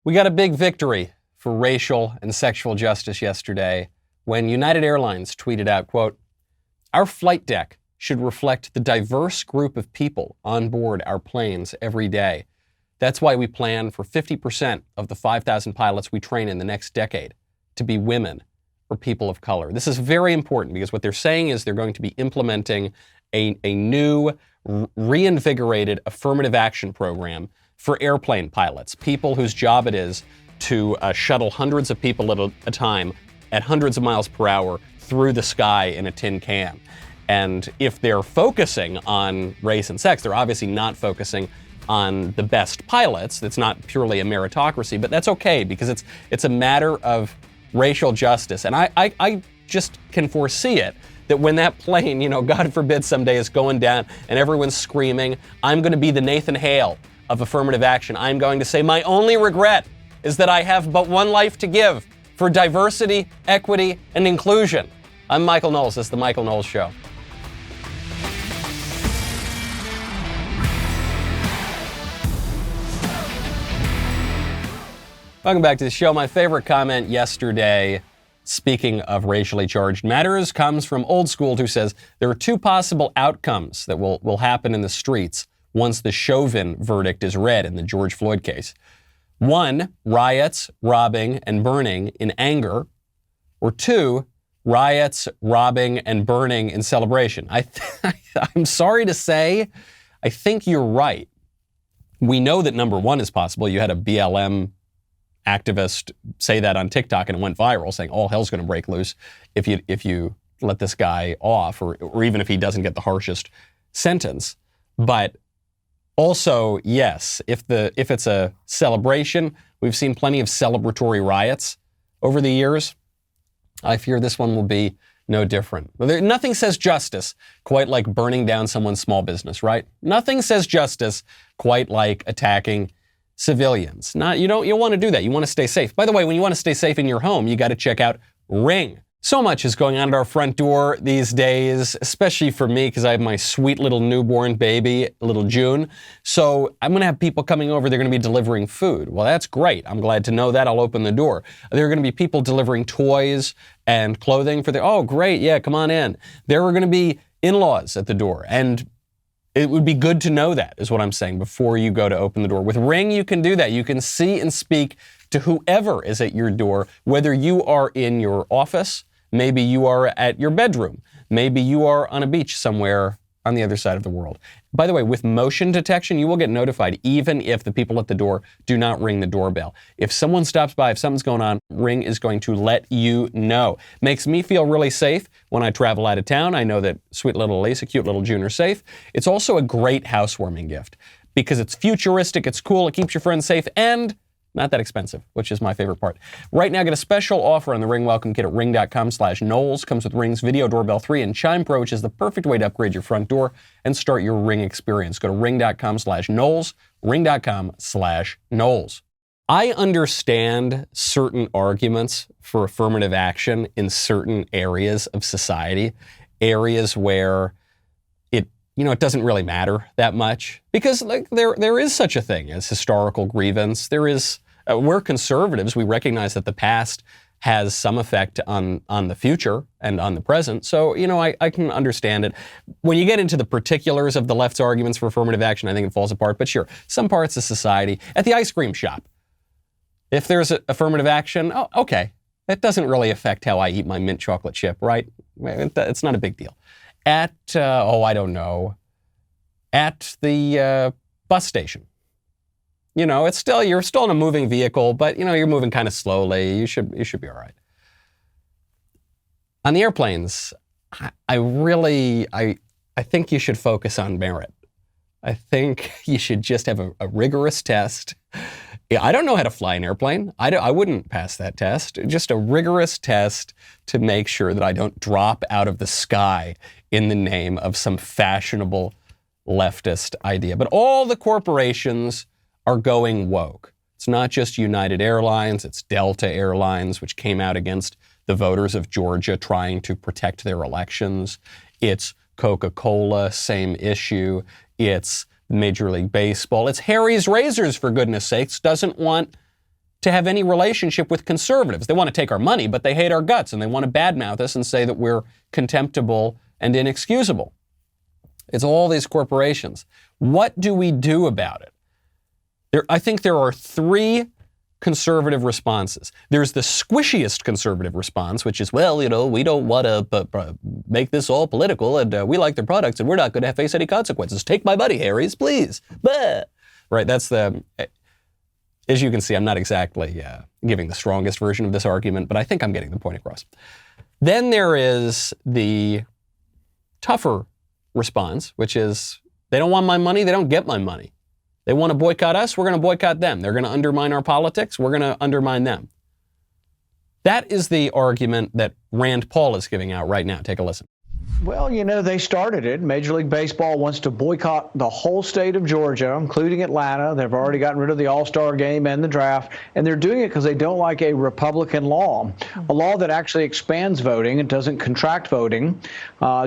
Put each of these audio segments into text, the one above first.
We got a big victory for racial and sexual justice yesterday when United Airlines tweeted out, quote, "Our flight deck should reflect the diverse group of people on board our planes every day. That's why we plan for 50% of the 5,000 pilots we train in the next decade to be women or people of color." This is very important because what they're saying is they're going to be implementing a new reinvigorated affirmative action program for airplane pilots, people whose job it is to shuttle hundreds of people at a time at hundreds of miles per hour through the sky in a tin can. And if they're focusing on race and sex, they're obviously not focusing on the best pilots. It's not purely a meritocracy, but that's okay because it's a matter of racial justice. And I just can foresee it, that when that plane, God forbid someday is going down and everyone's screaming, I'm going to be the Nathan Hale of affirmative action. I'm going to say my only regret is that I have but one life to give for diversity, equity, and inclusion. I'm Michael Knowles. This is The Michael Knowles Show. Welcome back to the show. My favorite comment yesterday, speaking of racially charged matters, comes from Old School, who says there are two possible outcomes that will happen in the streets once the Chauvin verdict is read in the George Floyd case. One, riots, robbing, and burning in anger. Or two, riots, robbing, and burning in celebration. I'm sorry to say, I think you're right. We know that number one is possible. You had a BLM activist say that on TikTok and it went viral, saying all hell's going to break loose if you let this guy off, or even if he doesn't get the harshest sentence. But also, yes, if it's a celebration, we've seen plenty of celebratory riots over the years. I fear this one will be no different. Nothing says justice quite like burning down someone's small business, right? Nothing says justice quite like attacking civilians. You want to do that. You want to stay safe. By the way, when you want to stay safe in your home, you got to check out Ring. So much is going on at our front door these days, especially for me because I have my sweet little newborn baby, little June. So I'm going to have people coming over. They're going to be delivering food. Well, that's great. I'm glad to know that. I'll open the door. There are going to be people delivering toys and clothing for oh, great. Yeah, come on in. There are going to be in-laws at the door. And it would be good to know that, is what I'm saying, before you go to open the door. With Ring, you can do that. You can see and speak to whoever is at your door, whether you are in your office, maybe you are at your bedroom, maybe you are on a beach somewhere on the other side of the world. By the way, with motion detection, you will get notified even if the people at the door do not ring the doorbell. If someone stops by, if something's going on, Ring is going to let you know. Makes me feel really safe when I travel out of town. I know that sweet little Elisa, cute little June are safe. It's also a great housewarming gift because it's futuristic, it's cool, it keeps your friends safe, and not that expensive, which is my favorite part. Right now, get a special offer on the Ring Welcome Kit at ring.com/Knowles. Comes with Ring's Video Doorbell 3 and Chime Pro, which is the perfect way to upgrade your front door and start your Ring experience. Go to ring.com/Knowles, ring.com/Knowles. I understand certain arguments for affirmative action in certain areas of society, areas where it doesn't really matter that much because there is such a thing as historical grievance. There is, we're conservatives. We recognize that the past has some effect on the future and on the present. So, I can understand it. When you get into the particulars of the left's arguments for affirmative action, I think it falls apart. But sure, some parts of society, at the ice cream shop, if there's affirmative action, oh, okay. That doesn't really affect how I eat my mint chocolate chip, right? It's not a big deal. At, I don't know, at the bus station. You're still in a moving vehicle, but, you're moving kind of slowly. You should be all right. On the airplanes, I think you should focus on merit. I think you should just have a rigorous test. I don't know how to fly an airplane. I wouldn't pass that test. Just a rigorous test to make sure that I don't drop out of the sky in the name of some fashionable leftist idea. But all the corporations are going woke. It's not just United Airlines, it's Delta Airlines, which came out against the voters of Georgia trying to protect their elections. It's Coca-Cola, same issue. It's Major League Baseball. It's Harry's Razors, for goodness sakes, doesn't want to have any relationship with conservatives. They want to take our money, but they hate our guts, and they want to badmouth us and say that we're contemptible and inexcusable. It's all these corporations. What do we do about it? I think there are three conservative responses. There's the squishiest conservative response, which is, well, we don't want to make this all political, and we like their products, and we're not going to face any consequences. Take my money, Harry's, please. Bah. Right, that's as you can see, I'm not exactly giving the strongest version of this argument, but I think I'm getting the point across. Then there is the tougher response, which is, they don't want my money, they don't get my money. They want to boycott us, we're going to boycott them. They're going to undermine our politics, we're going to undermine them. That is the argument that Rand Paul is giving out right now. Take a listen. Well, they started it. Major League Baseball wants to boycott the whole state of Georgia, including Atlanta. They've already gotten rid of the All-Star game and the draft, and they're doing it because they don't like a Republican law, a law that actually expands voting and doesn't contract voting.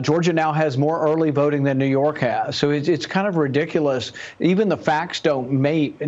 Georgia now has more early voting than New York has, so it's kind of ridiculous. Even the facts don't meet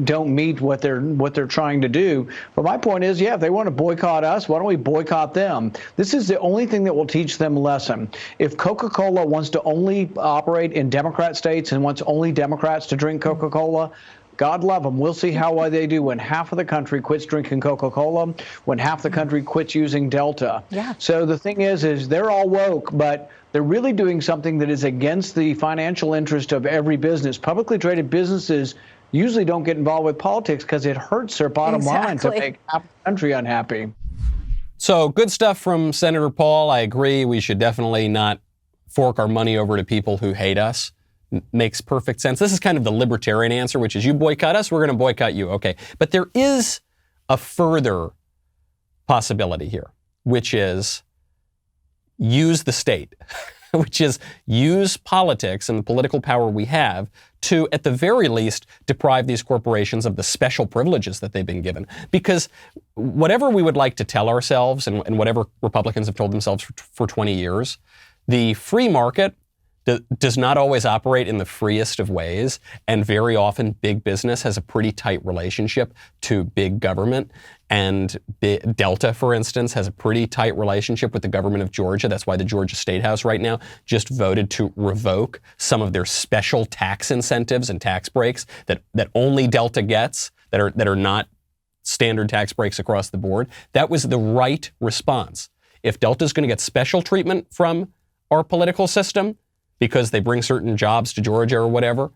what they're trying to do. But my point is, if they want to boycott us, why don't we boycott them? This is the only thing that will teach them a lesson. If Coca-Cola wants to only operate in Democrat states and wants only Democrats to drink Coca-Cola, God love them. We'll see how they do when half of the country quits drinking Coca-Cola, when half the country quits using Delta. Yeah. So the thing is they're all woke, but they're really doing something that is against the financial interest of every business. Publicly traded businesses usually don't get involved with politics because it hurts their bottom line to make half the country unhappy. So good stuff from Senator Paul. I agree. We should definitely not fork our money over to people who hate us. Makes perfect sense. This is kind of the libertarian answer, which is, you boycott us, we're going to boycott you. Okay. But there is a further possibility here, which is use the state, which is use politics and the political power we have to, at the very least, deprive these corporations of the special privileges that they've been given. Because whatever we would like to tell ourselves, and whatever Republicans have told themselves for 20 years, the free market does not always operate in the freest of ways, and very often big business has a pretty tight relationship to big government. And Delta, for instance, has a pretty tight relationship with the government of Georgia. That's why the Georgia State House right now just voted to revoke some of their special tax incentives and tax breaks that only Delta gets, that are not standard tax breaks across the board. That was the right response. If Delta is going to get special treatment from our political system because they bring certain jobs to Georgia or whatever,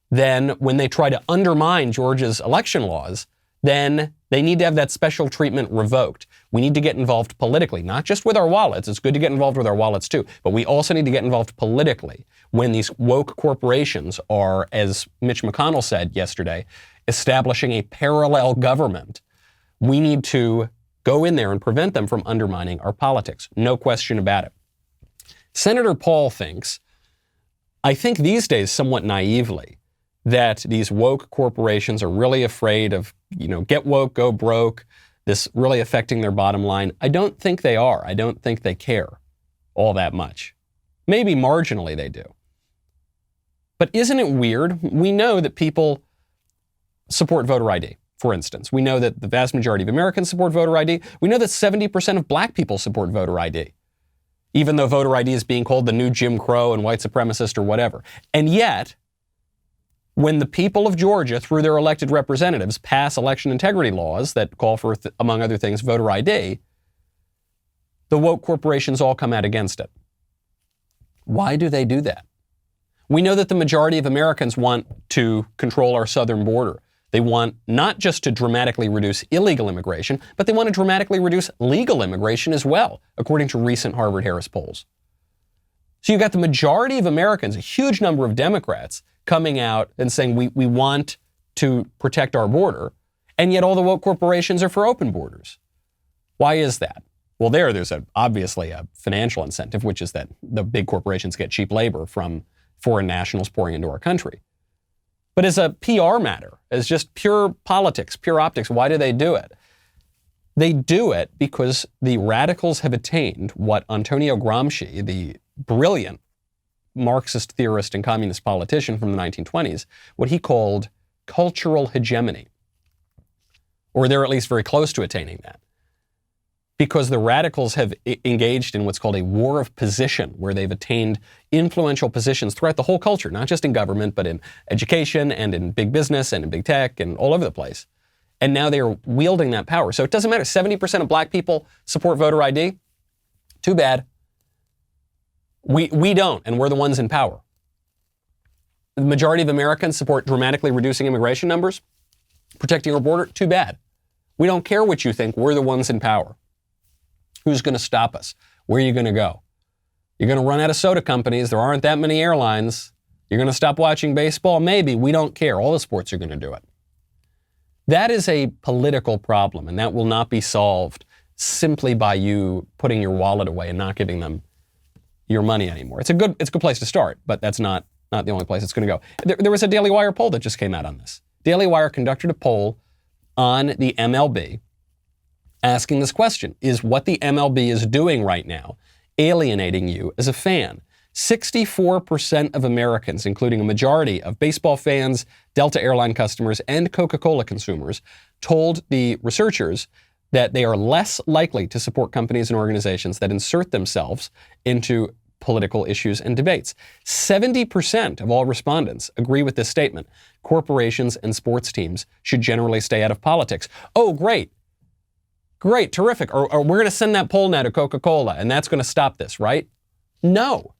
then when they try to undermine Georgia's election laws, then they need to have that special treatment revoked. We need to get involved politically, not just with our wallets. It's good to get involved with our wallets too, but we also need to get involved politically when these woke corporations are, as Mitch McConnell said yesterday, establishing a parallel government. We need to go in there and prevent them from undermining our politics. No question about it. Senator Paul thinks, I think these days somewhat naively, that these woke corporations are really afraid of, get woke, go broke, this really affecting their bottom line. I don't think they are. I don't think they care all that much. Maybe marginally they do. But isn't it weird? We know that people support voter ID, for instance. We know that the vast majority of Americans support voter ID. We know that 70% of black people support voter ID, even though voter ID is being called the new Jim Crow and white supremacist or whatever. And yet, when the people of Georgia, through their elected representatives, pass election integrity laws that call for, among other things, voter ID, the woke corporations all come out against it. Why do they do that? We know that the majority of Americans want to control our southern border. They want not just to dramatically reduce illegal immigration, but they want to dramatically reduce legal immigration as well, according to recent Harvard-Harris polls. So you've got the majority of Americans, a huge number of Democrats, coming out and saying we want to protect our border, and yet all the woke corporations are for open borders. Why is that? Well, there's obviously a financial incentive, which is that the big corporations get cheap labor from foreign nationals pouring into our country. But as a PR matter, as just pure politics, pure optics, why do they do it? They do it because the radicals have attained what Antonio Gramsci, the brilliant Marxist theorist and communist politician from the 1920s, what he called cultural hegemony. or they're at least very close to attaining that. Because the radicals have engaged in what's called a war of position, where they've attained influential positions throughout the whole culture, not just in government, but in education and in big business and in big tech and all over the place. And now they are wielding that power. So it doesn't matter. 70% of black people support voter ID. Too bad. We don't, and we're the ones in power. The majority of Americans support dramatically reducing immigration numbers, protecting our border. Too bad. We don't care what you think. We're the ones in power. Who's going to stop us? Where are you going to go? You're going to run out of soda companies. There aren't that many airlines. You're going to stop watching baseball? Maybe. We don't care. All the sports are going to do it. That is a political problem, and that will not be solved simply by you putting your wallet away and not giving them your money anymore. It's a good place to start, but that's not the only place it's going to go. There was a Daily Wire poll that just came out on this. Daily Wire conducted a poll on the MLB asking this question: is what the MLB is doing right now alienating you as a fan? 64% of Americans, including a majority of baseball fans, Delta airline customers, and Coca-Cola consumers, told the researchers that they are less likely to support companies and organizations that insert themselves into political issues and debates. 70% of all respondents agree with this statement. Corporations and sports teams should generally stay out of politics. Oh, great. Great, terrific. Or we're going to send that poll now to Coca-Cola, and that's going to stop this, right? No,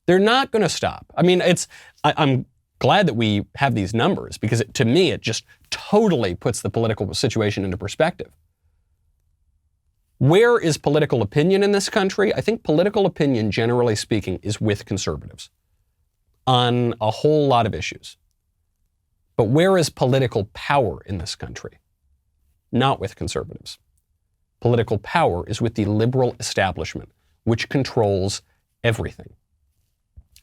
they're not going to stop. I mean, I'm glad that we have these numbers, because to me, it just totally puts the political situation into perspective. Where is political opinion in this country? I think political opinion, generally speaking, is with conservatives on a whole lot of issues. But where is political power in this country? Not with conservatives. Political power is with the liberal establishment, which controls everything.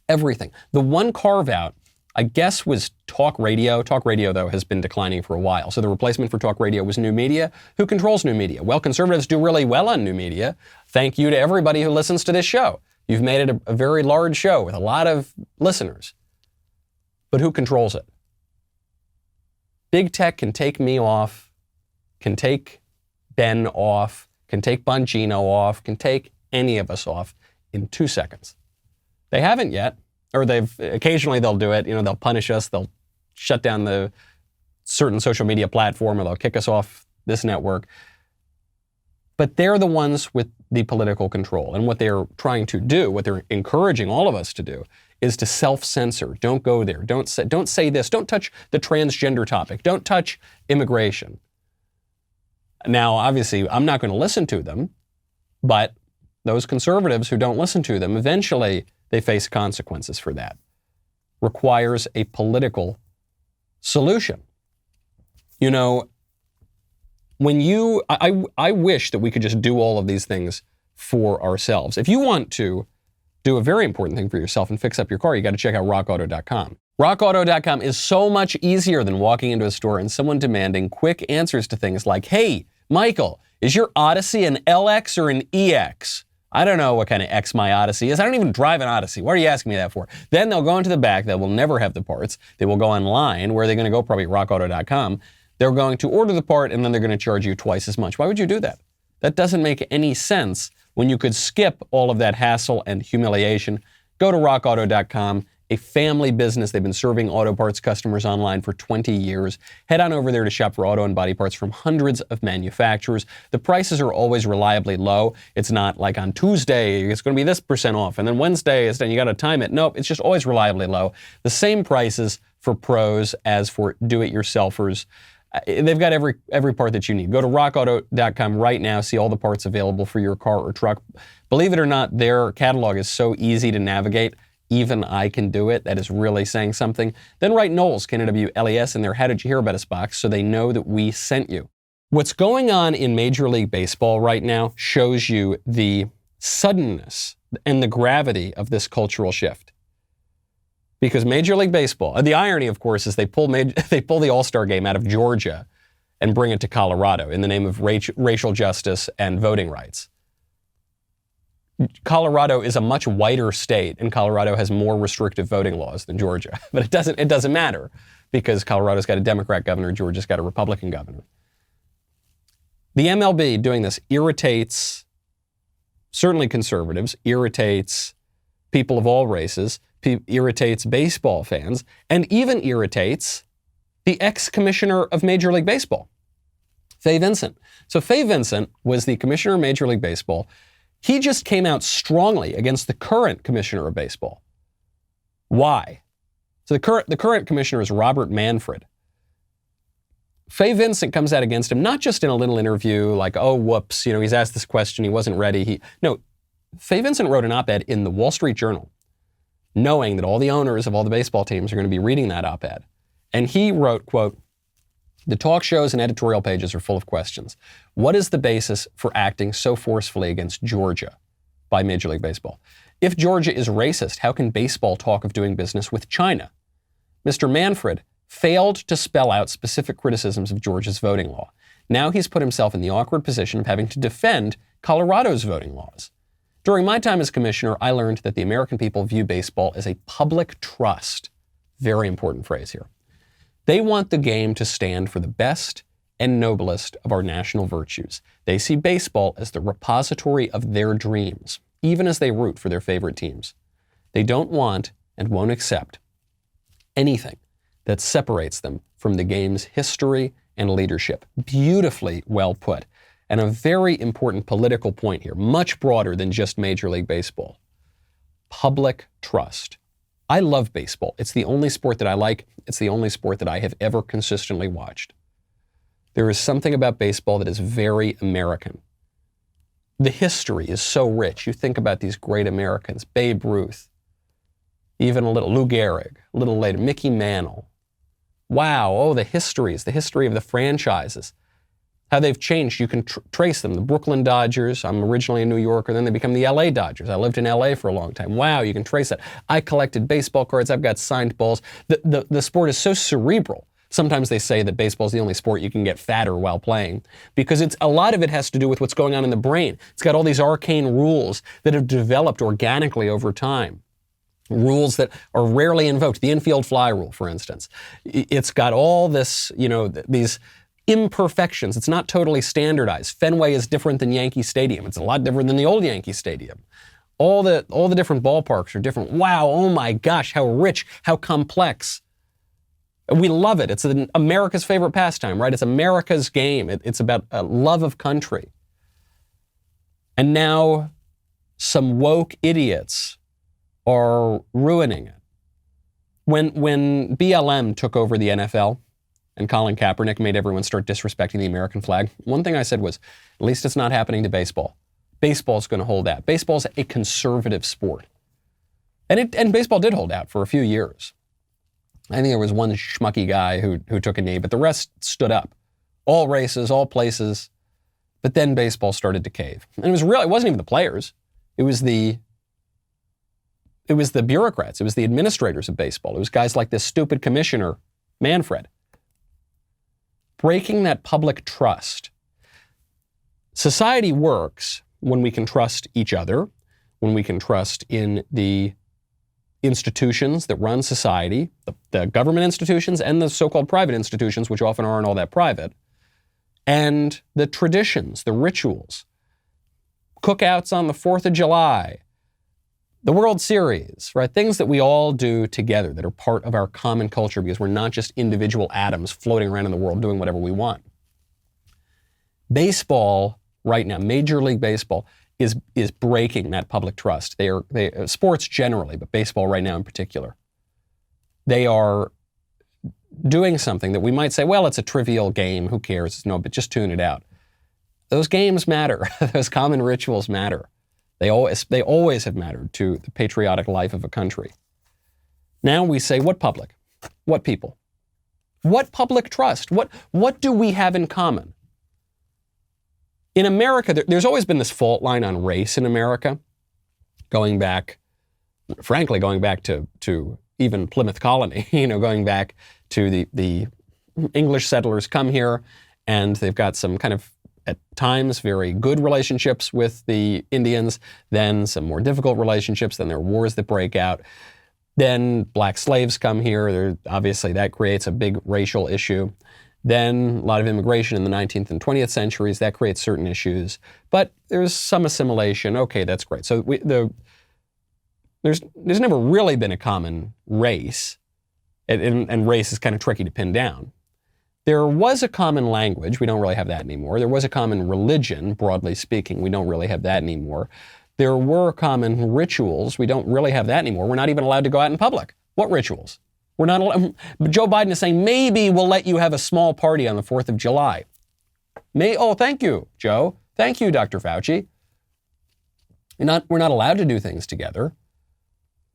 Everything. The one carve-out, I guess, was talk radio. Talk radio, though, has been declining for a while. So the replacement for talk radio was new media. Who controls new media? Well, conservatives do really well on new media. Thank you to everybody who listens to this show. You've made it a very large show with a lot of listeners. But who controls it? Big tech can take me off, can take Ben off, can take Bongino off, can take any of us off in 2 seconds. They haven't yet. Or occasionally they'll do it, they'll punish us, they'll shut down the certain social media platform, or they'll kick us off this network. But they're the ones with the political control. And what they're trying to do, what they're encouraging all of us to do, is to self-censor. Don't go there. Don't say this. Don't touch the transgender topic. Don't touch immigration. Now, obviously, I'm not going to listen to them, but those conservatives who don't listen to them, eventually they face consequences for that. Requires a political solution. I wish that we could just do all of these things for ourselves. If you want to do a very important thing for yourself and fix up your car, you got to check out rockauto.com. Rockauto.com is so much easier than walking into a store and someone demanding quick answers to things like, hey, Michael, is your Odyssey an LX or an EX? I don't know what kind of X my Odyssey is. I don't even drive an Odyssey. What are you asking me that for? Then they'll go into the back. They will never have the parts. They will go online. Where are they going to go? Probably rockauto.com. They're going to order the part, and then they're going to charge you twice as much. Why would you do that? That doesn't make any sense when you could skip all of that hassle and humiliation. Go to rockauto.com, a family business. They've been serving auto parts customers online for 20 years. Head on over there to shop for auto and body parts from hundreds of manufacturers. The prices are always reliably low. It's not like on Tuesday, it's going to be this % off, and then Wednesday, you got to time it. Nope, it's just always reliably low. The same prices for pros as for do-it-yourselfers. They've got every part that you need. Go to rockauto.com right now, see all the parts available for your car or truck. Believe it or not, their catalog is so easy to navigate. Even I can do it. That is really saying something. Then write Knowles, K-N-W-L-E-S, in their How Did You Hear About Us box so they know that we sent you. What's going on in Major League Baseball right now shows you the suddenness and the gravity of this cultural shift. Because Major League Baseball, the irony, of course, is they pull the All-Star game out of Georgia and bring it to Colorado in the name of racial justice and voting rights. Colorado is a much whiter state, and Colorado has more restrictive voting laws than Georgia. But it doesn't matter, because Colorado's got a Democrat governor, Georgia's got a Republican governor. The MLB doing this irritates certainly conservatives, irritates people of all races, irritates baseball fans, and even irritates the ex-commissioner of Major League Baseball, Fay Vincent. So Fay Vincent was the commissioner of Major League Baseball. He just came out strongly against the current commissioner of baseball. Why? So the current commissioner is Robert Manfred. Fay Vincent comes out against him, not just in a little interview like, oh, whoops, he's asked this question, he wasn't ready. No, Fay Vincent wrote an op-ed in the Wall Street Journal, knowing that all the owners of all the baseball teams are going to be reading that op-ed. And he wrote, quote, "The talk shows and editorial pages are full of questions. What is the basis for acting so forcefully against Georgia by Major League Baseball? If Georgia is racist, how can baseball talk of doing business with China? Mr. Manfred failed to spell out specific criticisms of Georgia's voting law. Now he's put himself in the awkward position of having to defend Colorado's voting laws. During my time as commissioner, I learned that the American people view baseball as a public trust." Very important phrase here. "They want the game to stand for the best and noblest of our national virtues. They see baseball as the repository of their dreams, even as they root for their favorite teams. They don't want and won't accept anything that separates them from the game's history and leadership." Beautifully well put. And a very important political point here, much broader than just Major League Baseball. Public trust. I love baseball. It's the only sport that I like. It's the only sport that I have ever consistently watched. There is something about baseball that is very American. The history is so rich. You think about these great Americans, Babe Ruth, even a little Lou Gehrig, a little later, Mickey Mantle. Wow, the history of the franchises, how they've changed. You can trace them. The Brooklyn Dodgers, I'm originally a New Yorker, then they become the LA Dodgers. I lived in LA for a long time. Wow, you can trace that. I collected baseball cards. I've got signed balls. The sport is so cerebral. Sometimes they say that baseball is the only sport you can get fatter while playing because a lot of it has to do with what's going on in the brain. It's got all these arcane rules that have developed organically over time. Rules that are rarely invoked. The infield fly rule, for instance. It's got all this, these imperfections. It's not totally standardized. Fenway is different than Yankee Stadium. It's a lot different than the old Yankee Stadium. All the different ballparks are different. Wow, oh my gosh, how rich, how complex. We love it. It's America's favorite pastime, right? It's America's game. It's about a love of country. And now some woke idiots are ruining it. When BLM took over the NFL and Colin Kaepernick made everyone start disrespecting the American flag, one thing I said was, at least it's not happening to baseball. Baseball's going to hold out. Baseball's a conservative sport. And baseball did hold out for a few years. I think there was one schmucky guy who took a knee, but the rest stood up. All races, all places. But then baseball started to cave. And it wasn't even the players. It was the bureaucrats. It was the administrators of baseball. It was guys like this stupid commissioner, Manfred. Breaking that public trust. Society works when we can trust each other, when we can trust in the institutions that run society, the government institutions and the so-called private institutions, which often aren't all that private, and the traditions, the rituals, cookouts on the 4th of July, the World Series, right? Things that we all do together that are part of our common culture because we're not just individual atoms floating around in the world doing whatever we want. Baseball right now, Major League Baseball, is breaking that public trust. Sports generally, but baseball right now in particular. They are doing something that we might say, well, it's a trivial game, who cares? No, but just tune it out. Those games matter. Those common rituals matter. They always have mattered to the patriotic life of a country. Now we say, what public? What people? What public trust? What do we have in common? In America, there's always been this fault line on race in America, going back to even Plymouth Colony, going back to the English settlers come here, and they've got some kind of, at times, very good relationships with the Indians, then some more difficult relationships, then there are wars that break out. Then black slaves come here. Obviously, that creates a big racial issue. Then a lot of immigration in the 19th and 20th centuries, that creates certain issues. But there's some assimilation. Okay, that's great. So there's never really been a common race, and race is kind of tricky to pin down. There was a common language. We don't really have that anymore. There was a common religion, broadly speaking. We don't really have that anymore. There were common rituals. We don't really have that anymore. We're not even allowed to go out in public. What rituals? We're not allowed. Joe Biden is saying, maybe we'll let you have a small party on the 4th of July. Oh, thank you, Joe. Thank you, Dr. Fauci. We're not allowed to do things together.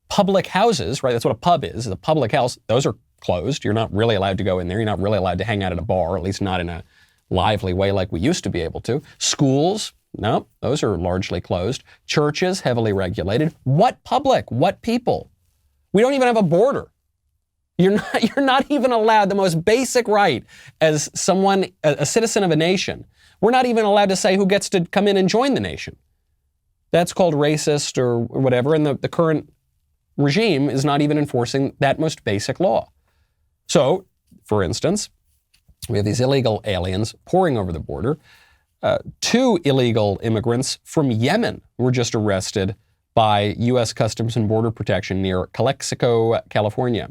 Public houses, right? That's what a pub is a public house. Those are closed. You're not really allowed to go in there. You're not really allowed to hang out at a bar, at least not in a lively way like we used to be able to. Schools, no, those are largely closed. Churches, heavily regulated. What public? What people? We don't even have a border. You're not even allowed the most basic right as someone, a citizen of a nation. We're not even allowed to say who gets to come in and join the nation. That's called racist or whatever, and the current regime is not even enforcing that most basic law. So, for instance, we have these illegal aliens pouring over the border. 2 illegal immigrants from Yemen were just arrested by U.S. Customs and Border Protection near Calexico, California.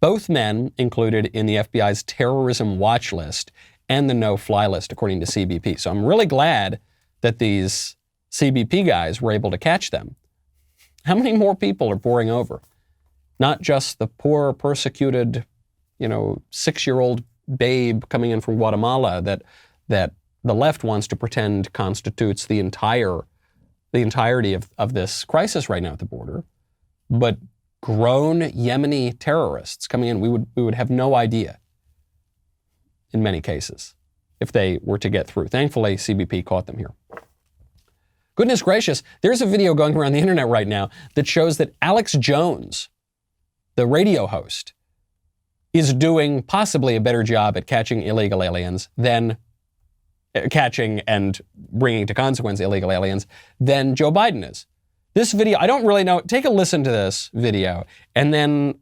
Both men included in the FBI's terrorism watch list and the no-fly list, according to CBP. So I'm really glad that these CBP guys were able to catch them. How many more people are pouring over? Not just the poor, persecuted, 6-year-old babe coming in from Guatemala that the left wants to pretend constitutes the entirety of this crisis right now at the border, but grown Yemeni terrorists coming in, we would have no idea in many cases if they were to get through. Thankfully, CBP caught them here. Goodness gracious, there's a video going around the internet right now that shows that Alex Jones, the radio host, is doing possibly a better job at catching illegal aliens than catching and bringing to consequence illegal aliens than Joe Biden is. This video, I don't really know. Take a listen to this video, and then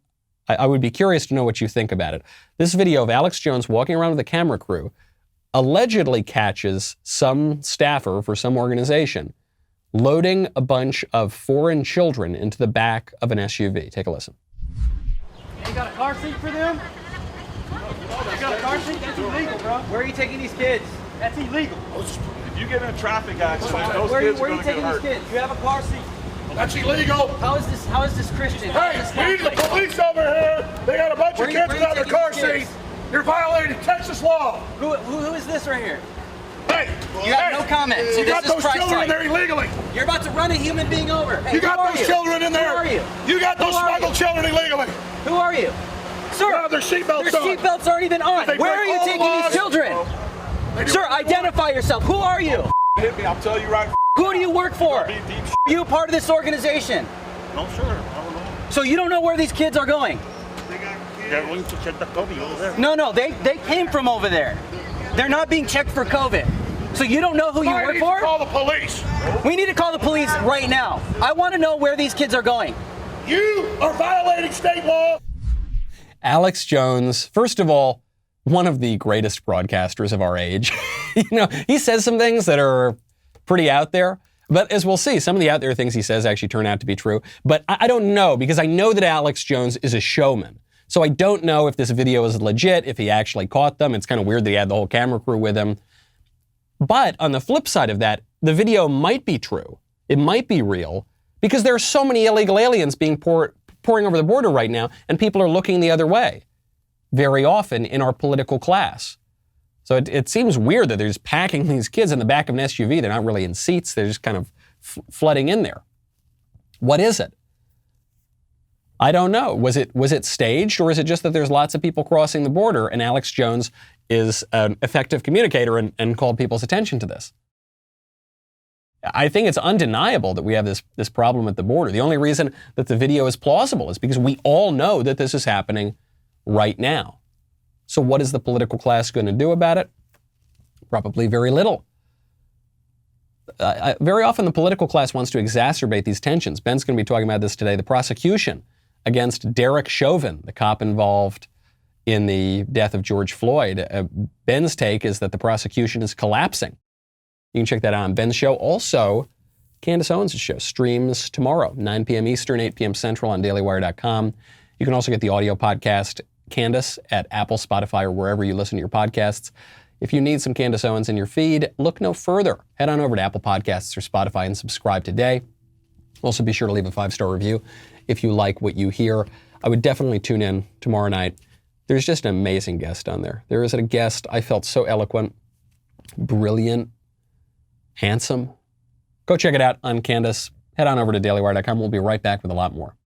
I would be curious to know what you think about it. This video of Alex Jones walking around with a camera crew allegedly catches some staffer for some organization loading a bunch of foreign children into the back of an SUV. Take a listen. You got a car seat for them? You got a car seat? That's illegal, bro. Where are you taking these kids? That's illegal. If you get in a traffic accident, those Where kids are are you going to get taking these hurt. kids? You have a car seat. That's illegal. How is this Christian? Hey, we need the police over here. They got a bunch of kids without their car seats. You're violating Texas law. Who is this right here? Hey, You have no comment. See, you got this is those children Christ-like. in there illegally. You're about to run a human being over. Hey, You got who are those you? children in there. Who are you? You got those Who are smuggled you? children illegally. Who are you? Sir, Have their seatbelts their on. seatbelts aren't even on. They Where break are you all taking laws. these children? They do Sir, what they want. identify yourself. Who are you? Hit me, I'll tell you right. Who do you work for? Be deep. Are you part of this organization? No, sure. I don't know. So you don't know where these kids are going? They're going to check the COVID over there. No, they came from over there. They're not being checked for COVID. So you don't know who you I work need to for? call the police. We need to call the police right now. I want to know where these kids are going. You are violating state law. Alex Jones, first of all, one of the greatest broadcasters of our age. He says some things that are pretty out there. But as we'll see, some of the out there things he says actually turn out to be true. But I don't know, because I know that Alex Jones is a showman. So I don't know if this video is legit, if he actually caught them. It's kind of weird that he had the whole camera crew with him. But on the flip side of that, the video might be true. It might be real, because there are so many illegal aliens being pouring over the border right now, and people are looking the other way very often in our political class. So it seems weird that they're just packing these kids in the back of an SUV. They're not really in seats. They're just kind of flooding in there. What is it? I don't know. Was it staged, or is it just that there's lots of people crossing the border and Alex Jones is an effective communicator and called people's attention to this? I think it's undeniable that we have this problem at the border. The only reason that the video is plausible is because we all know that this is happening right now. So what is the political class going to do about it? Probably very little. Very often the political class wants to exacerbate these tensions. Ben's going to be talking about this today. The prosecution against Derek Chauvin, the cop involved in the death of George Floyd. Ben's take is that the prosecution is collapsing. You can check that out on Ben's show. Also, Candace Owens' show streams tomorrow, 9 p.m. Eastern, 8 p.m. Central on dailywire.com. You can also get the audio podcast, Candace, at Apple, Spotify, or wherever you listen to your podcasts. If you need some Candace Owens in your feed, look no further. Head on over to Apple Podcasts or Spotify and subscribe today. Also, be sure to leave a 5-star review if you like what you hear. I would definitely tune in tomorrow night. There's just an amazing guest on there. There is a guest I felt so eloquent, brilliant, handsome. Go check it out on Candace. Head on over to dailywire.com. We'll be right back with a lot more.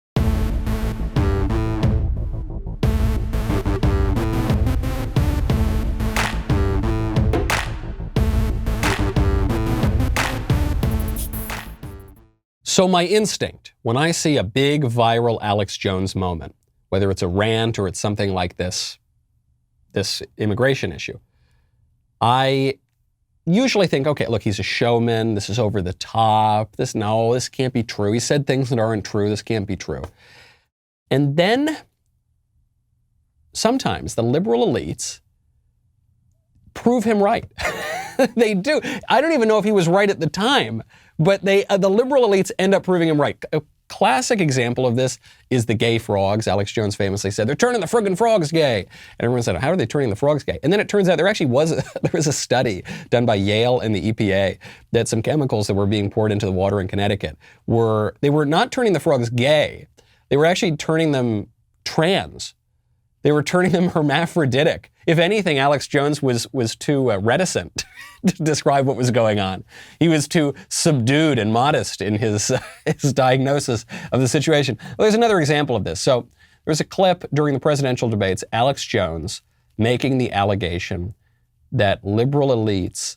So my instinct, when I see a big viral Alex Jones moment, whether it's a rant or it's something like this immigration issue, I usually think, okay, look, he's a showman. This is over the top. This can't be true. He said things that aren't true. This can't be true. And then sometimes the liberal elites prove him right. They do. I don't even know if he was right at the time, but the liberal elites end up proving him right. A classic example of this is the gay frogs. Alex Jones famously said, they're turning the friggin' frogs gay. And everyone said, how are they turning the frogs gay? And then it turns out there actually was a study done by Yale and the EPA that some chemicals that were being poured into the water in Connecticut were not turning the frogs gay. They were actually turning them trans. They were turning them hermaphroditic. If anything, Alex Jones was too reticent to describe what was going on. He was too subdued and modest in his diagnosis of the situation. Well, there's another example of this. So there's a clip during the presidential debates, Alex Jones making the allegation that liberal elites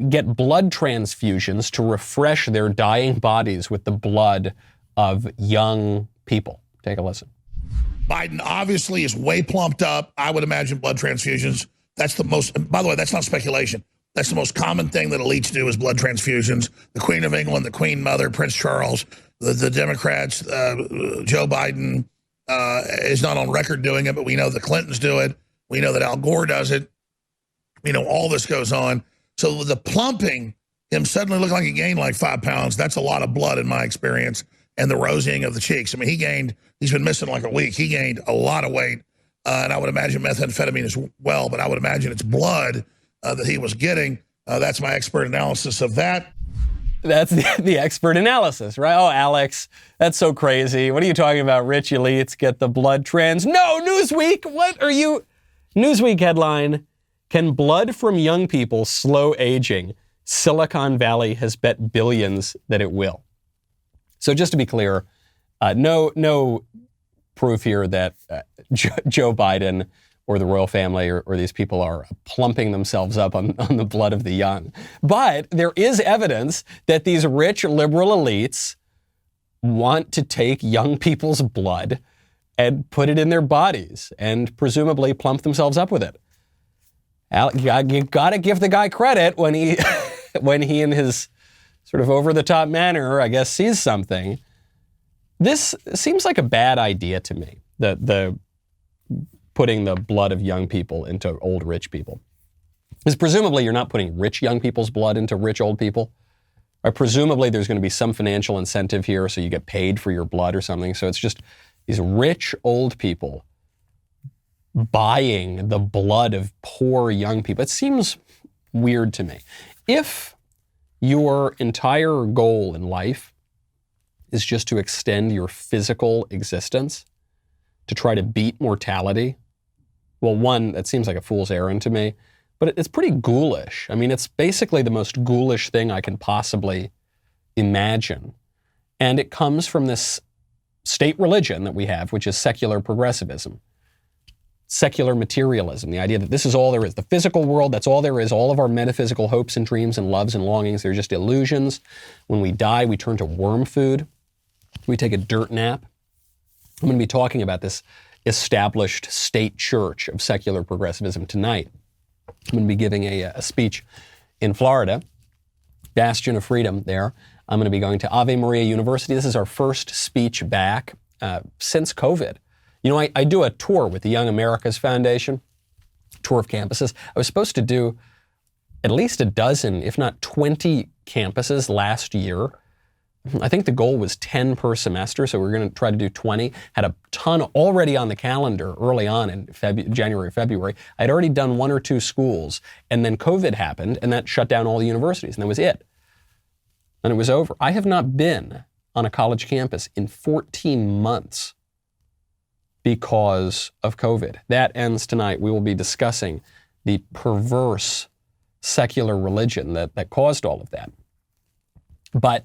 get blood transfusions to refresh their dying bodies with the blood of young people. Take a listen. Biden obviously is way plumped up. I would imagine blood transfusions. That's the most, by the way, that's not speculation. That's the most common thing that elites do is blood transfusions. The Queen of England, the Queen Mother, Prince Charles, the Democrats, Joe Biden is not on record doing it, but we know the Clintons do it. We know that Al Gore does it. We know all this goes on. So the plumping, him suddenly looking like he gained like 5 pounds, that's a lot of blood in my experience. And the rosying of the cheeks. I mean, he's been missing like a week. He gained a lot of weight. And I would imagine methamphetamine as well, but I would imagine it's blood that he was getting. That's my expert analysis of that. That's the expert analysis, right? Oh, Alex, that's so crazy. What are you talking about? Rich elites get the blood trans. No, Newsweek, what are you? Newsweek headline, can blood from young people slow aging? Silicon Valley has bet billions that it will. So just to be clear, no proof here that Joe Biden or the royal family or these people are plumping themselves up on the blood of the young. But there is evidence that these rich liberal elites want to take young people's blood and put it in their bodies and presumably plump themselves up with it. You got to give the guy credit when he in his sort of over-the-top manner, I guess, sees something. This seems like a bad idea to me, the putting the blood of young people into old rich people. Because presumably you're not putting rich young people's blood into rich old people. Or presumably there's going to be some financial incentive here so you get paid for your blood or something. So it's just these rich old people buying the blood of poor young people. It seems weird to me. If your entire goal in life is just to extend your physical existence, to try to beat mortality. Well, one, that seems like a fool's errand to me, but it's pretty ghoulish. I mean, it's basically the most ghoulish thing I can possibly imagine. And it comes from this state religion that we have, which is secular progressivism. Secular materialism, the idea that this is all there is. The physical world, that's all there is. All of our metaphysical hopes and dreams and loves and longings, they're just illusions. When we die, we turn to worm food. We take a dirt nap. I'm going to be talking about this established state church of secular progressivism tonight. I'm going to be giving a speech in Florida, bastion of freedom there. I'm going to be going to Ave Maria University. This is our first speech back since COVID. You know, I do a tour with the Young America's Foundation, tour of campuses. I was supposed to do at least a dozen, if not 20 campuses last year. I think the goal was 10 per semester, so we're going to try to do 20. Had a ton already on the calendar early on in January, February. I'd already done 1 or 2 schools, and then COVID happened, and that shut down all the universities, and that was it. And it was over. I have not been on a college campus in 14 months because of COVID. That ends tonight. We will be discussing the perverse secular religion that caused all of that. But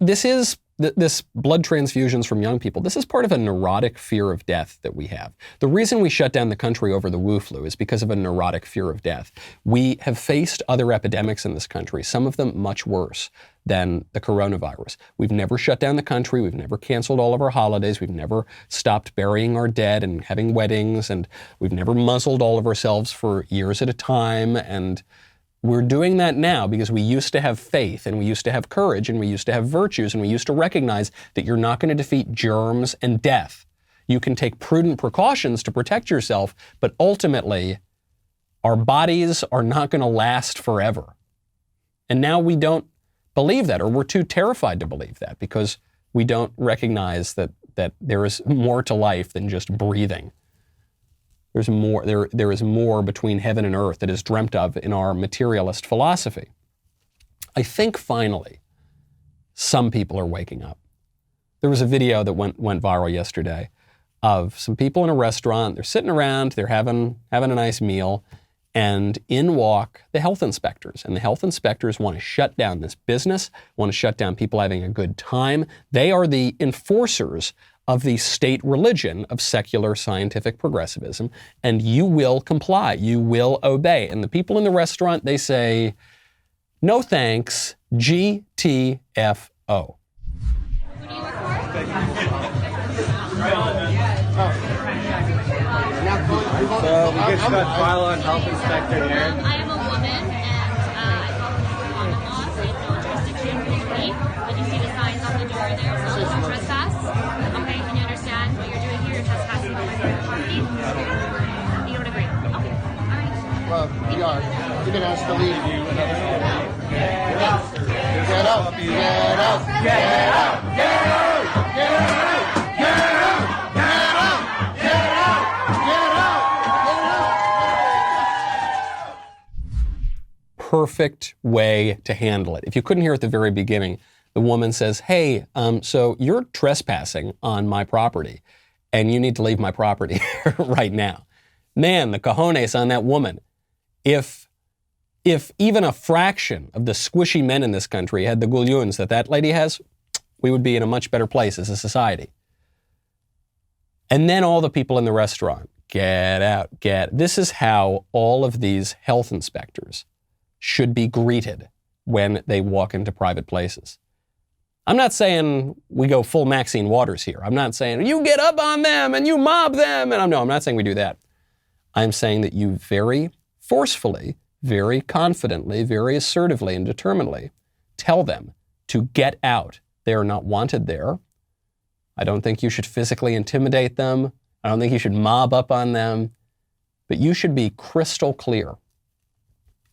this blood transfusions from young people, this is part of a neurotic fear of death that we have. The reason we shut down the country over the Wu flu is because of a neurotic fear of death. We have faced other epidemics in this country, some of them much worse than the coronavirus. We've never shut down the country. We've never canceled all of our holidays. We've never stopped burying our dead and having weddings. And we've never muzzled all of ourselves for years at a time. And we're doing that now because we used to have faith, and we used to have courage, and we used to have virtues, and we used to recognize that you're not going to defeat germs and death. You can take prudent precautions to protect yourself, but ultimately, our bodies are not going to last forever. And now we don't believe that, or we're too terrified to believe that because we don't recognize that there is more to life than just breathing. There's more. There is more between heaven and earth that is dreamt of in our materialist philosophy. I think finally, some people are waking up. There was a video that went viral yesterday of some people in a restaurant. They're sitting around. They're having a nice meal, and in walk the health inspectors. And the health inspectors want to shut down this business. Want to shut down people having a good time. They are the enforcers of the state religion of secular scientific progressivism, and you will comply, you will obey. And the people in the restaurant, they say, no thanks, GTFO. So we just got file on health inspector here. I am a woman, and I follow the common law, so I have no jurisdiction for me. And you see the signs on the door there, so no trespass. Okay, can you understand what you're doing here? You're trespassing on my private property. You don't agree? Okay. All right. Well, we are. You're going to ask to leave. Get out. Get out. Get out. Get out. Get out. Get out. Perfect way to handle it. If you couldn't hear at the very beginning, the woman says, hey, so you're trespassing on my property and you need to leave my property right now. Man, the cojones on that woman. If even a fraction of the squishy men in this country had the goulions that lady has, we would be in a much better place as a society. And then all the people in the restaurant, get out, This is how all of these health inspectors should be greeted when they walk into private places. I'm not saying we go full Maxine Waters here. I'm not saying you get up on them and you mob them. And I'm not saying we do that. I'm saying that you very forcefully, very confidently, very assertively and determinedly tell them to get out. They are not wanted there. I don't think you should physically intimidate them. I don't think you should mob up on them. But you should be crystal clear.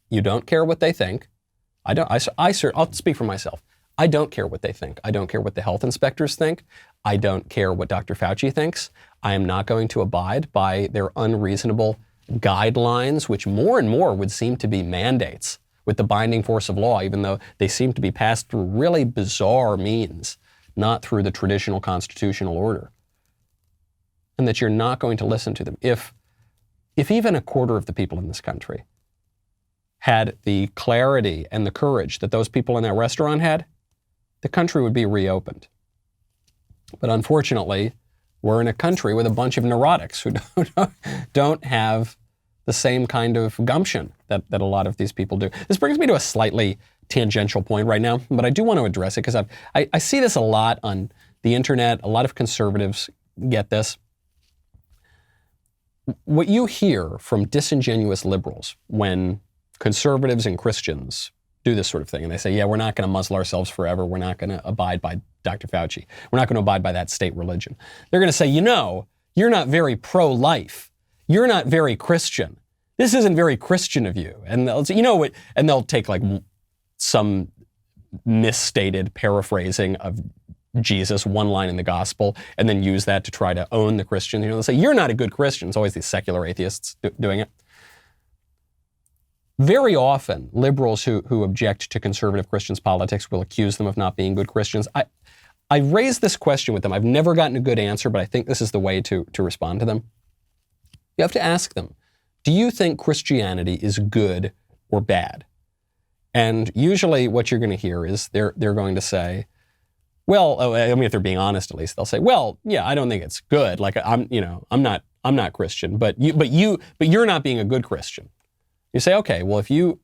You don't care what they think. I'll speak for myself. I don't care what they think. I don't care what the health inspectors think. I don't care what Dr. Fauci thinks. I am not going to abide by their unreasonable guidelines, which more and more would seem to be mandates with the binding force of law, even though they seem to be passed through really bizarre means, not through the traditional constitutional order. And that you're not going to listen to them. If even a quarter of the people in this country had the clarity and the courage that those people in that restaurant had, the country would be reopened. But unfortunately, we're in a country with a bunch of neurotics who don't have the same kind of gumption that a lot of these people do. This brings me to a slightly tangential point right now, but I do want to address it because I see this a lot on the internet. A lot of conservatives get this. What you hear from disingenuous liberals when conservatives and Christians do this sort of thing, and they say, yeah, we're not going to muzzle ourselves forever. We're not going to abide by Dr. Fauci. We're not going to abide by that state religion. They're going to say, You're not very pro-life. You're not very Christian. This isn't very Christian of you. And they'll say, you know what? And they'll take like some misstated paraphrasing of Jesus, one line in the gospel, and then use that to try to own the Christians. You know, they'll say, you're not a good Christian. It's always these secular atheists doing it. Very often, liberals who object to conservative Christians' politics will accuse them of not being good Christians. I raised this question with them. I've never gotten a good answer, but I think this is the way to respond to them. You have to ask them, do you think Christianity is good or bad? And usually what you're going to hear is they're going to say, well, I mean, if they're being honest, at least they'll say, well, yeah, I don't think it's good. Like I'm not Christian, but you're not being a good Christian. You say, okay, well, if you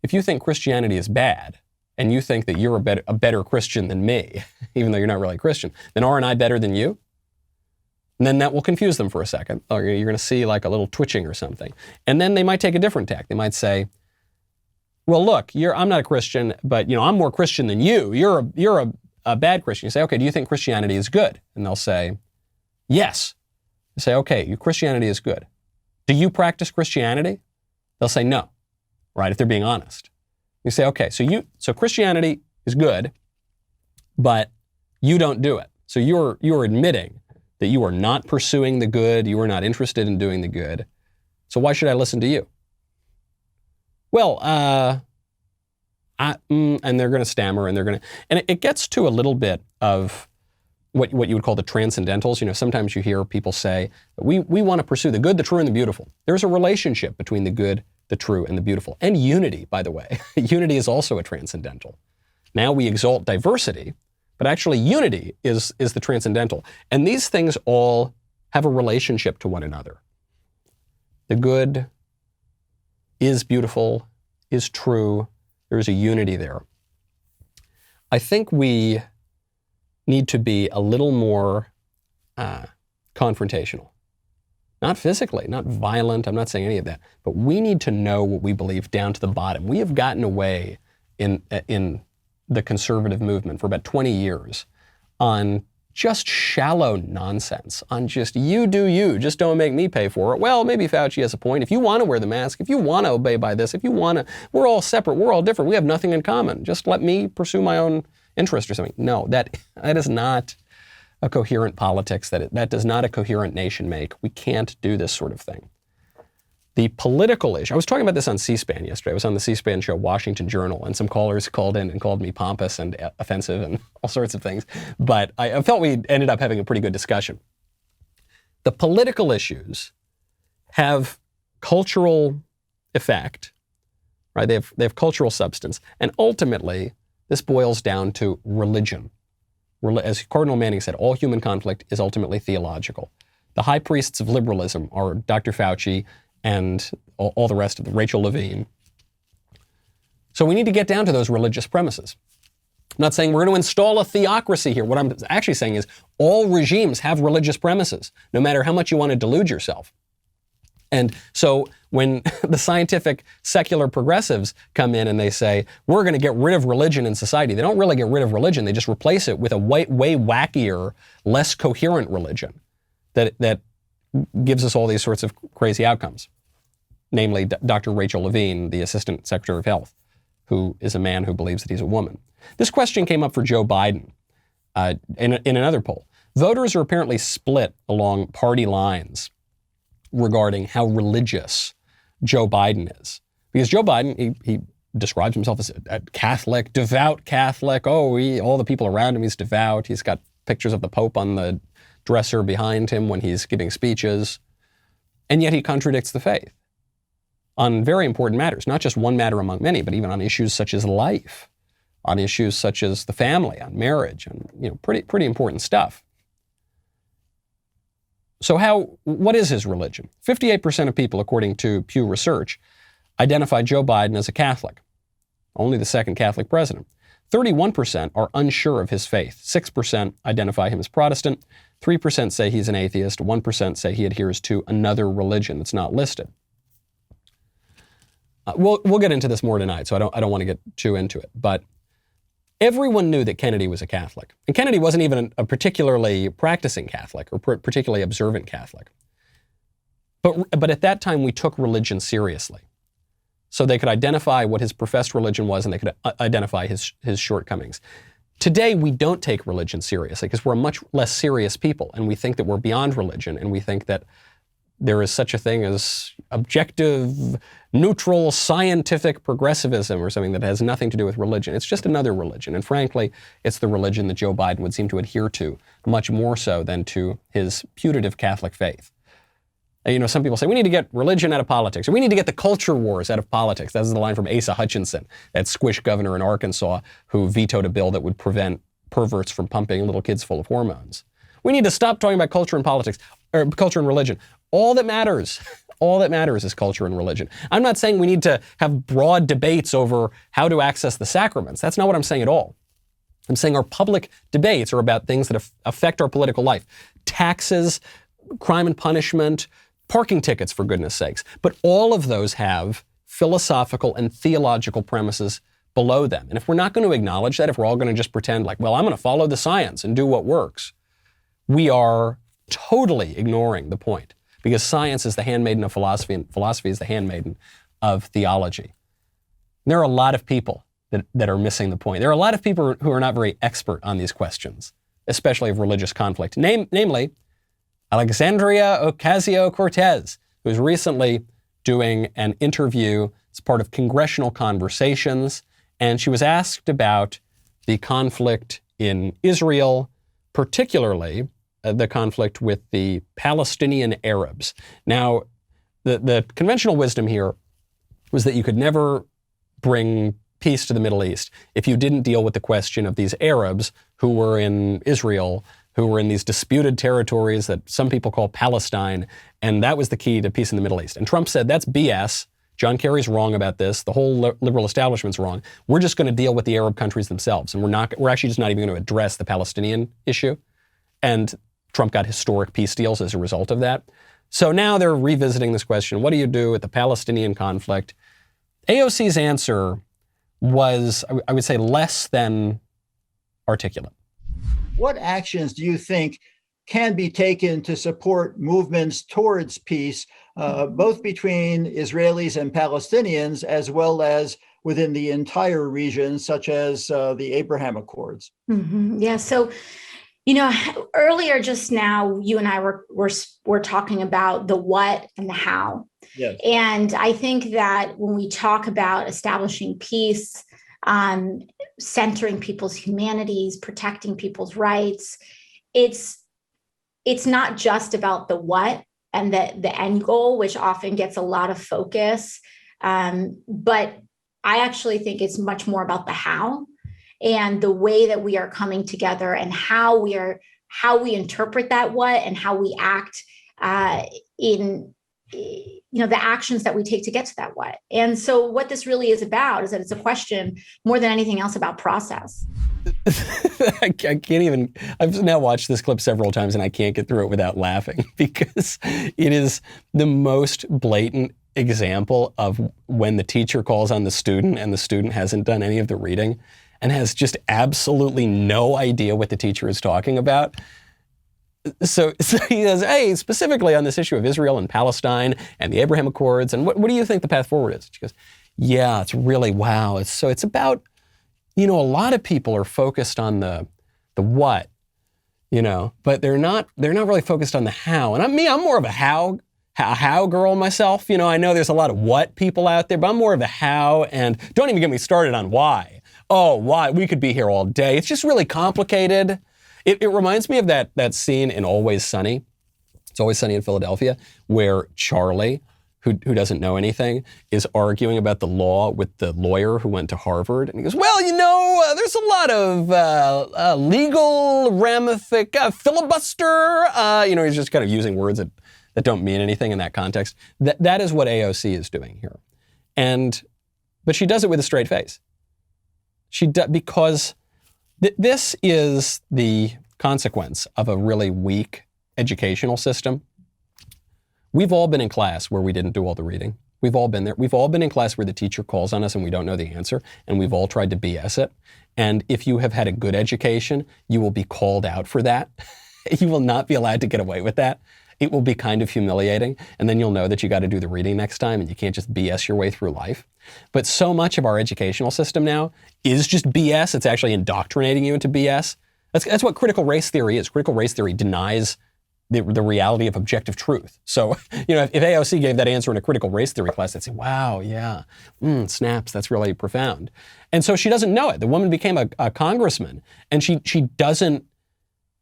think Christianity is bad and you think that you're a better Christian than me, even though you're not really a Christian, then aren't I better than you? And then that will confuse them for a second. Or you're going to see like a little twitching or something. And then they might take a different tack. They might say, well, look, I'm not a Christian, but I'm more Christian than you. You're a bad Christian. You say, okay, do you think Christianity is good? And they'll say, yes. You say, okay, Christianity is good. Do you practice Christianity? They'll say no, right? If they're being honest. You say, okay, so Christianity is good, but you don't do it. So you're admitting that you are not pursuing the good, you are not interested in doing the good. So why should I listen to you? Well, and they're going to stammer, and it gets to a little bit of what you would call the transcendentals. Sometimes you hear people say, we want to pursue the good, the true, and the beautiful. There's a relationship between the good, the true, and the beautiful. And unity, by the way. Unity is also a transcendental. Now we exalt diversity, but actually unity is the transcendental. And these things all have a relationship to one another. The good is beautiful, is true. There's a unity there. I think we need to be a little more confrontational. Not physically, not violent, I'm not saying any of that, but we need to know what we believe down to the bottom. We have gotten away in the conservative movement for about 20 years on just shallow nonsense, on just you do you, just don't make me pay for it. Well, maybe Fauci has a point. If you want to wear the mask, if you want to obey by this, if you want to, we're all separate, we're all different, we have nothing in common. Just let me pursue my own interest or something. No, that is not a coherent politics, that does not a coherent nation make. We can't do this sort of thing. The political issue, I was talking about this on C-SPAN yesterday. I was on the C-SPAN show, Washington Journal, and some callers called in and called me pompous and offensive and all sorts of things. But I felt we ended up having a pretty good discussion. The political issues have cultural effect, right? They have cultural substance. And ultimately, this boils down to religion. As Cardinal Manning said, all human conflict is ultimately theological. The high priests of liberalism are Dr. Fauci and all the rest of them, Rachel Levine. So we need to get down to those religious premises. I'm not saying we're going to install a theocracy here. What I'm actually saying is all regimes have religious premises, no matter how much you want to delude yourself. And so when the scientific secular progressives come in and they say, we're going to get rid of religion in society, they don't really get rid of religion. They just replace it with a way wackier, less coherent religion that gives us all these sorts of crazy outcomes. Namely, Dr. Rachel Levine, the Assistant Secretary of Health, who is a man who believes that he's a woman. This question came up for Joe Biden in another poll. Voters are apparently split along party lines regarding how religious Joe Biden is. Because Joe Biden, he describes himself as a Catholic, devout Catholic. Oh, all the people around him, he's devout. He's got pictures of the Pope on the dresser behind him when he's giving speeches. And yet he contradicts the faith on very important matters, not just one matter among many, but even on issues such as life, on issues such as the family, on marriage, and pretty important stuff. So what is his religion? 58% of people, according to Pew Research, identify Joe Biden as a Catholic, only the second Catholic president. 31% are unsure of his faith. 6% identify him as Protestant. 3% say he's an atheist. 1% say he adheres to another religion that's not listed. We'll get into this more tonight, so I don't want to get too into it. But Everyone knew that Kennedy was a Catholic. And Kennedy wasn't even a particularly practicing Catholic or particularly observant Catholic. But at that time, we took religion seriously. So they could identify what his professed religion was, and they could identify his shortcomings. Today, we don't take religion seriously because we're a much less serious people, and we think that we're beyond religion, and we think that there is such a thing as objective, neutral, scientific progressivism or something that has nothing to do with religion. It's just another religion. And frankly, it's the religion that Joe Biden would seem to adhere to much more so than to his putative Catholic faith. You know, some people say, we need to get religion out of politics, or we need to get the culture wars out of politics. That was the line from Asa Hutchinson, that squish governor in Arkansas who vetoed a bill that would prevent perverts from pumping little kids full of hormones. We need to stop talking about culture and politics, or culture and religion. All that matters is culture and religion. I'm not saying we need to have broad debates over how to access the sacraments. That's not what I'm saying at all. I'm saying our public debates are about things that affect our political life. Taxes, crime and punishment, parking tickets, for goodness sakes. But all of those have philosophical and theological premises below them. And if we're not going to acknowledge that, if we're all going to just pretend like, well, I'm going to follow the science and do what works, we are totally ignoring the point. Because science is the handmaiden of philosophy, and philosophy is the handmaiden of theology. There are a lot of people that are missing the point. There are a lot of people who are not very expert on these questions, especially of religious conflict. Namely, Alexandria Ocasio-Cortez, who was recently doing an interview as part of congressional conversations, and she was asked about the conflict in Israel, particularly the conflict with the Palestinian Arabs. Now, the conventional wisdom here was that you could never bring peace to the Middle East if you didn't deal with the question of these Arabs who were in Israel, who were in these disputed territories that some people call Palestine, and that was the key to peace in the Middle East. And Trump said, that's BS. John Kerry's wrong about this. The whole liberal establishment's wrong. We're just going to deal with the Arab countries themselves, and we're actually just not even going to address the Palestinian issue. And Trump got historic peace deals as a result of that. So now they're revisiting this question. What do you do with the Palestinian conflict? AOC's answer was, I would say, less than articulate. What actions do you think can be taken to support movements towards peace, both between Israelis and Palestinians, as well as within the entire region, such as the Abraham Accords? Mm-hmm. Yeah, so earlier just now, you and I were talking about the what and the how. Yes. And I think that when we talk about establishing peace, centering people's humanities, protecting people's rights, it's not just about the what and the end goal, which often gets a lot of focus. But I actually think it's much more about the how. And the way that we are coming together and how we interpret that what and how we act in the actions that we take to get to that what. And so what this really is about is that it's a question more than anything else about process. I can't even, I've now watched this clip several times and I can't get through it without laughing because it is the most blatant example of when the teacher calls on the student and the student hasn't done any of the reading and has just absolutely no idea what the teacher is talking about. So he says, hey, specifically on this issue of Israel and Palestine and the Abraham Accords, and what do you think the path forward is? She goes, yeah, it's really, wow. It's about, a lot of people are focused on the what, but they're not really focused on the how. And I'm more of a how girl myself. I know there's a lot of what people out there, but I'm more of a how, and don't even get me started on why. Oh, why? We could be here all day. It's just really complicated. It reminds me of that scene in Always Sunny. It's Always Sunny in Philadelphia, where Charlie, who doesn't know anything, is arguing about the law with the lawyer who went to Harvard. And he goes, well, there's a lot of legal filibuster. He's just kind of using words that don't mean anything in that context. That is what AOC is doing here. But she does it with a straight face. Because this is the consequence of a really weak educational system. We've all been in class where we didn't do all the reading. We've all been there. We've all been in class where the teacher calls on us and we don't know the answer, and we've all tried to BS it. And if you have had a good education, you will be called out for that. You will not be allowed to get away with that. It will be kind of humiliating. And then you'll know that you got to do the reading next time and you can't just BS your way through life. But so much of our educational system now is just BS. It's actually indoctrinating you into BS. That's what critical race theory is. Critical race theory denies the reality of objective truth. So, if AOC gave that answer in a critical race theory class, they'd say, wow, yeah, snaps, that's really profound. And so she doesn't know it. The woman became a congressman, and she doesn't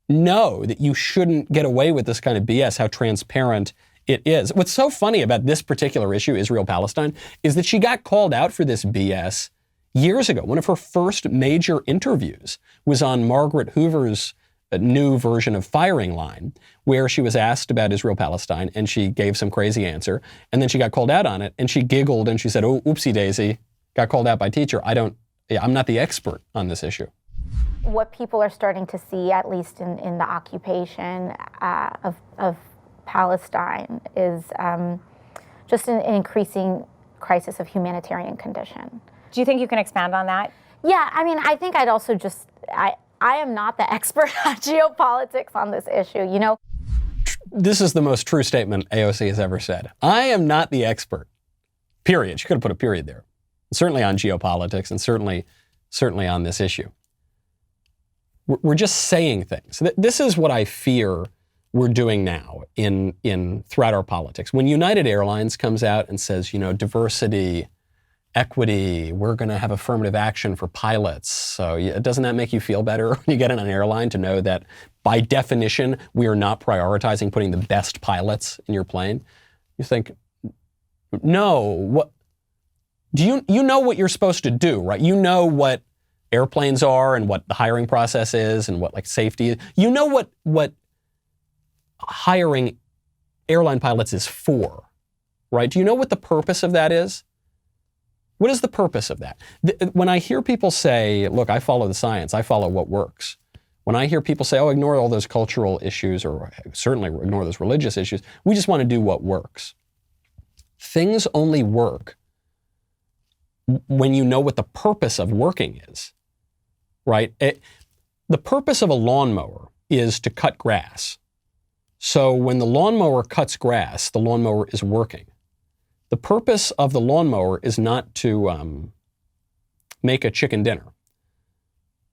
know that you shouldn't get away with this kind of BS, how transparent it is. What's so funny about this particular issue, Israel-Palestine, is that she got called out for this BS years ago. One of her first major interviews was on Margaret Hoover's new version of Firing Line, where she was asked about Israel-Palestine, and she gave some crazy answer, and then she got called out on it, and she giggled, and she said, oh, oopsie daisy, got called out by teacher. I'm not the expert on this issue. What people are starting to see, at least in the occupation of Palestine, is just an increasing crisis of humanitarian condition. Do you think you can expand on that? Yeah, I mean, I think I'd also I am not the expert on geopolitics on this issue, This is the most true statement AOC has ever said. I am not the expert. Period. She could have put a period there. Certainly on geopolitics and certainly on this issue. We're just saying things. This is what I fear we're doing now in throughout our politics. When United Airlines comes out and says, diversity, equity, we're going to have affirmative action for pilots. So doesn't that make you feel better when you get on an airline to know that by definition, we are not prioritizing putting the best pilots in your plane? You think, no, what do you know what you're supposed to do, right? You know what airplanes are and what the hiring process is and what safety is. You know what hiring airline pilots is for, right? Do you know what the purpose of that is? What is the purpose of that? When I hear people say, look, I follow the science, I follow what works. When I hear people say, oh, ignore all those cultural issues or certainly ignore those religious issues, we just want to do what works. Things only work when you know what the purpose of working is, right? The purpose of a lawnmower is to cut grass. So when the lawnmower cuts grass, the lawnmower is working. The purpose of the lawnmower is not to make a chicken dinner,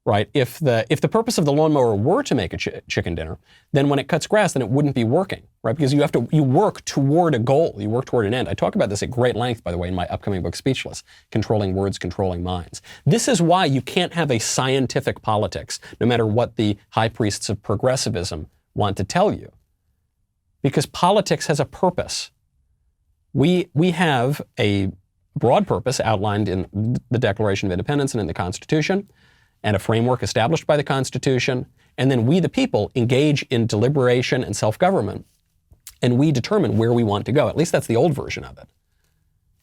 right? If the purpose of the lawnmower were to make a chicken dinner, then when it cuts grass, then it wouldn't be working, right? Because you work toward a goal, you work toward an end. I talk about this at great length, by the way, in my upcoming book, Speechless, Controlling Words, Controlling Minds. This is why you can't have a scientific politics, no matter what the high priests of progressivism want to tell you. Because politics has a purpose. We have a broad purpose outlined in the Declaration of Independence and in the Constitution, and a framework established by the Constitution, and then we, the people, engage in deliberation and self-government, and we determine where we want to go. At least that's the old version of it.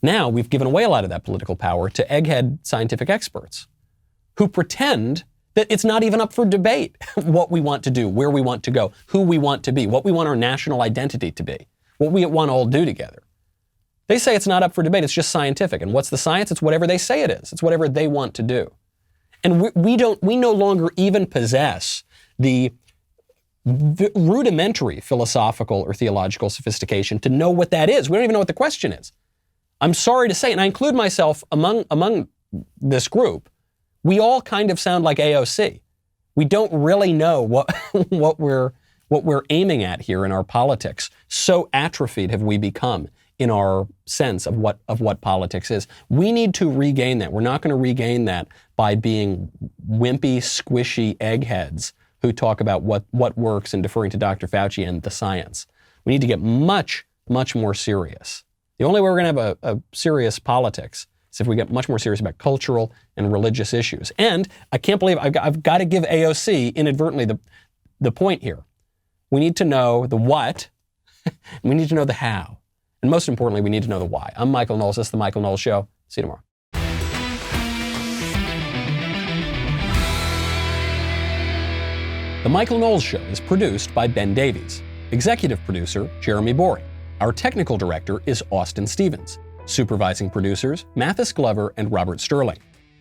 Now we've given away a lot of that political power to egghead scientific experts who pretend that it's not even up for debate what we want to do, where we want to go, who we want to be, what we want our national identity to be, what we want to all do together. They say it's not up for debate, it's just scientific. And what's the science? It's whatever they say it is. It's whatever they want to do. And we no longer even possess the rudimentary philosophical or theological sophistication to know what that is. We don't even know what the question is. I'm sorry to say, and I include myself among this group, we all kind of sound like AOC. We don't really know what we're aiming at here in our politics. So atrophied have we become in our sense of what politics is. We need to regain that. We're not going to regain that by being wimpy, squishy eggheads who talk about what works and deferring to Dr. Fauci and the science. We need to get much, much more serious. The only way we're going to have a serious politics is if we get much more serious about cultural and religious issues. And I can't believe I've got to give AOC inadvertently the point here. We need to know the what, we need to know the how. And most importantly, we need to know the why. I'm Michael Knowles. This is The Michael Knowles Show. See you tomorrow. The Michael Knowles Show is produced by Ben Davies. Executive producer, Jeremy Boring. Our technical director is Austin Stevens. Supervising producers, Mathis Glover and Robert Sterling.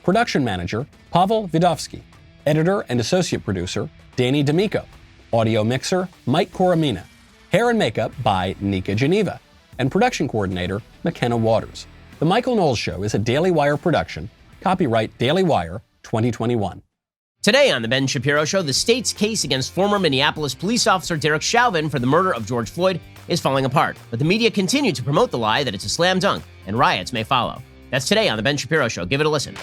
Production manager, Pavel Vidovsky. Editor and associate producer, Danny D'Amico. Audio mixer, Mike Coromina. Hair and makeup by Nika Geneva. And production coordinator, McKenna Waters. The Michael Knowles Show is a Daily Wire production. Copyright Daily Wire 2021. Today on The Ben Shapiro Show, the state's case against former Minneapolis police officer Derek Chauvin for the murder of George Floyd is falling apart, but the media continue to promote the lie that it's a slam dunk and riots may follow. That's today on The Ben Shapiro Show. Give it a listen.